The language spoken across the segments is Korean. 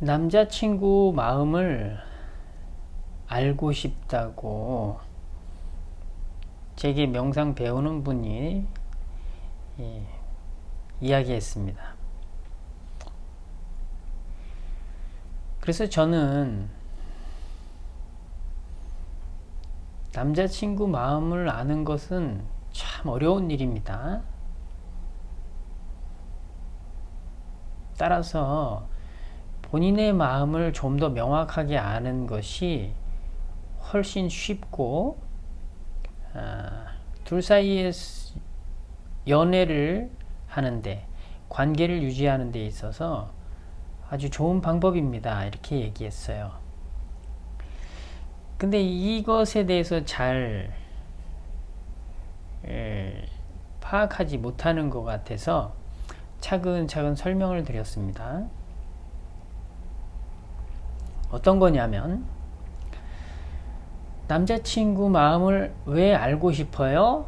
남자친구 마음을 알고 싶다고 제게 명상 배우는 분이 이야기했습니다. 그래서 저는 남자친구 마음을 아는 것은 참 어려운 일입니다. 따라서 본인의 마음을 좀 더 명확하게 아는 것이 훨씬 쉽고, 둘 사이에 연애를 하는데, 관계를 유지하는 데 있어서 아주 좋은 방법입니다. 이렇게 얘기했어요. 근데 이것에 대해서 잘 파악하지 못하는 것 같아서 차근차근 설명을 드렸습니다. 어떤 거냐면, 남자친구 마음을 왜 알고 싶어요?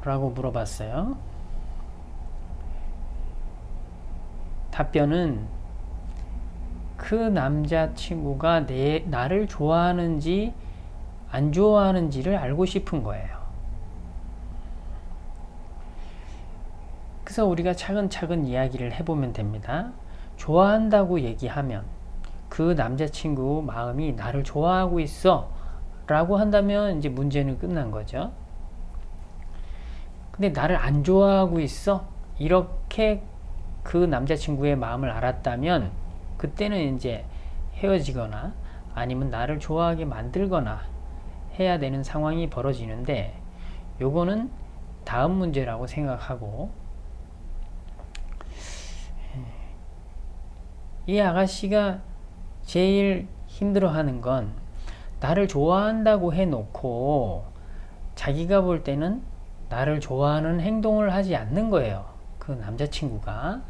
라고 물어봤어요. 답변은 그 남자친구가 나를 좋아하는지 안 좋아하는지를 알고 싶은 거예요. 그래서 우리가 차근차근 이야기를 해보면 됩니다. 좋아한다고 얘기하면 그 남자친구 마음이 나를 좋아하고 있어 라고 한다면 이제 문제는 끝난 거죠. 근데 나를 안 좋아하고 있어? 이렇게 그 남자친구의 마음을 알았다면 그때는 이제 헤어지거나 아니면 나를 좋아하게 만들거나 해야 되는 상황이 벌어지는데, 요거는 다음 문제라고 생각하고, 이 아가씨가 제일 힘들어하는 건 나를 좋아한다고 해놓고 자기가 볼 때는 나를 좋아하는 행동을 하지 않는 거예요. 그 남자친구가.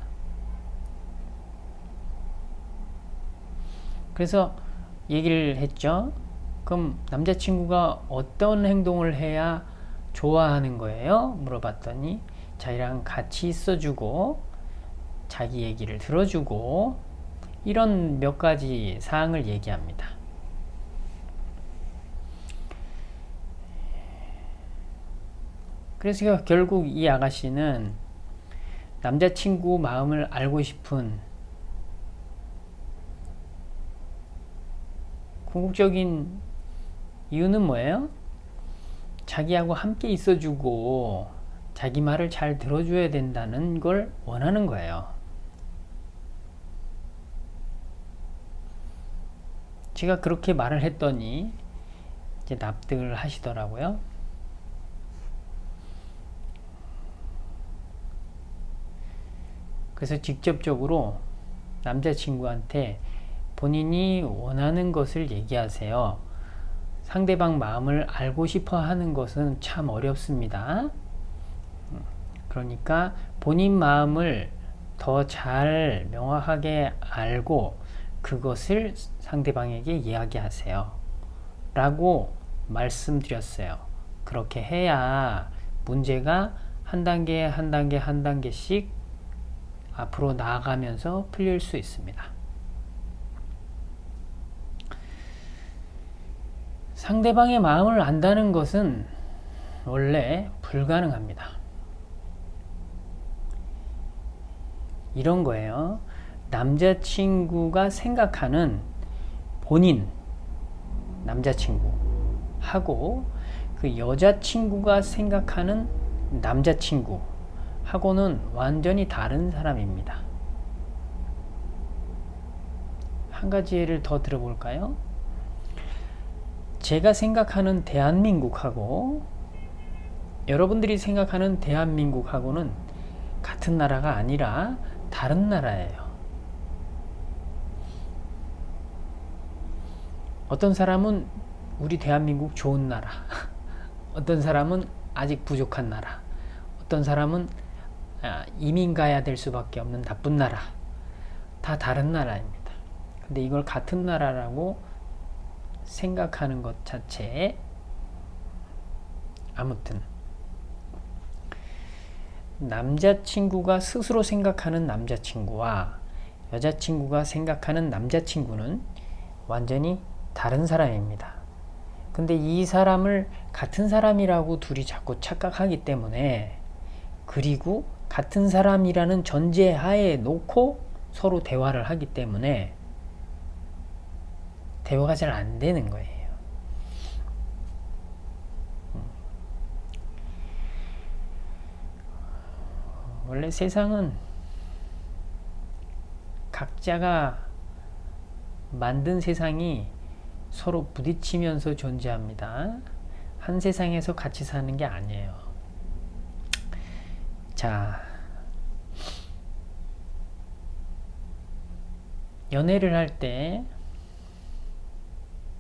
그래서 얘기를 했죠. 그럼 남자친구가 어떤 행동을 해야 좋아하는 거예요? 물어봤더니 자기랑 같이 있어주고 자기 얘기를 들어주고 이런 몇 가지 사항을 얘기합니다. 그래서 결국 이 아가씨는 남자친구 마음을 알고 싶은 궁극적인 이유는 뭐예요? 자기하고 함께 있어주고 자기 말을 잘 들어줘야 된다는 걸 원하는 거예요. 제가 그렇게 말을 했더니 이제 납득을 하시더라고요. 그래서 직접적으로 남자친구한테 본인이 원하는 것을 얘기하세요. 상대방 마음을 알고 싶어 하는 것은 참 어렵습니다. 그러니까 본인 마음을 더 잘 명확하게 알고 그것을 상대방에게 이야기하세요. 라고 말씀드렸어요. 그렇게 해야 문제가 한 단계 한 단계 한 단계씩 앞으로 나아가면서 풀릴 수 있습니다. 상대방의 마음을 안다는 것은 원래 불가능합니다. 이런 거예요. 남자친구가 생각하는 본인, 남자친구하고 그 여자친구가 생각하는 남자친구하고는 완전히 다른 사람입니다. 한 가지 예를 더 들어볼까요? 제가 생각하는 대한민국하고 여러분들이 생각하는 대한민국하고는 같은 나라가 아니라 다른 나라예요. 어떤 사람은 우리 대한민국 좋은 나라, 어떤 사람은 아직 부족한 나라, 어떤 사람은 이민 가야 될 수밖에 없는 나쁜 나라, 다 다른 나라입니다. 근데 이걸 같은 나라라고 생각하는 것 자체에, 아무튼 남자친구가 스스로 생각하는 남자친구와 여자친구가 생각하는 남자친구는 완전히 다른 사람입니다. 근데 이 사람을 같은 사람이라고 둘이 자꾸 착각하기 때문에, 그리고 같은 사람이라는 전제하에 놓고 서로 대화를 하기 때문에 대화가 잘 안 되는 거예요. 원래 세상은 각자가 만든 세상이 서로 부딪히면서 존재합니다. 한 세상에서 같이 사는 게 아니에요. 자, 연애를 할 때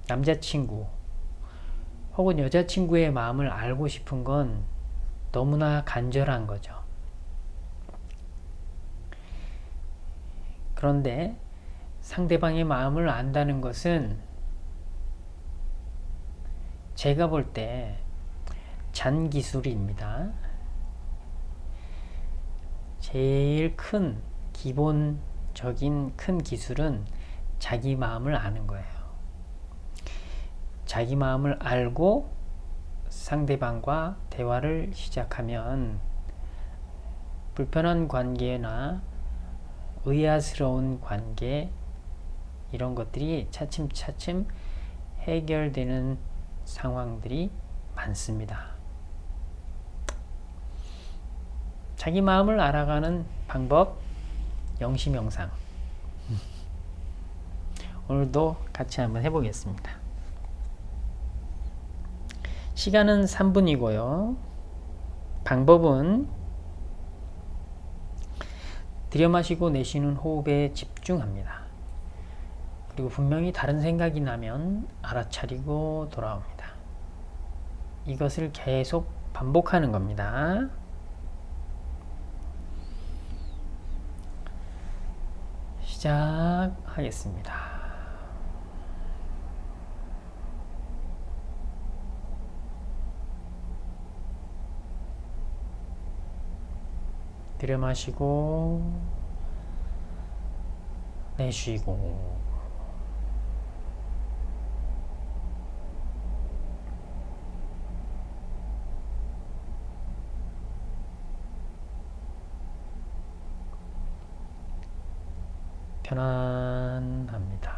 남자친구 혹은 여자친구의 마음을 알고 싶은 건 너무나 간절한 거죠. 그런데 상대방의 마음을 안다는 것은 제가 볼 때 잔기술입니다. 제일 큰 기본적인 큰 기술은 자기 마음을 아는 거예요. 자기 마음을 알고 상대방과 대화를 시작하면 불편한 관계나 의아스러운 관계, 이런 것들이 차츰차츰 해결되는 상황들이 많습니다. 자기 마음을 알아가는 방법, 영심영상. 오늘도 같이 한번 해보겠습니다. 시간은 3분이고요. 방법은 들여마시고 내쉬는 호흡에 집중합니다. 그리고 분명히 다른 생각이 나면 알아차리고 돌아옵니다. 이것을 계속 반복하는 겁니다. 시작하겠습니다. 들여마시고 내쉬고, 편안합니다.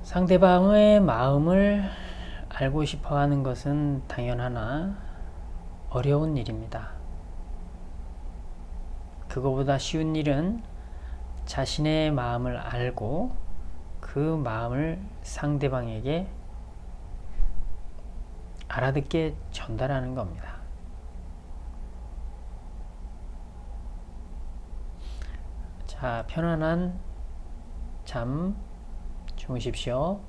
상대방의 마음을 알고 싶어 하는 것은 당연하나 어려운 일입니다. 그거보다 쉬운 일은 자신의 마음을 알고 그 마음을 상대방에게 알아듣게 전달하는 겁니다. 자, 편안한 잠 주무십시오.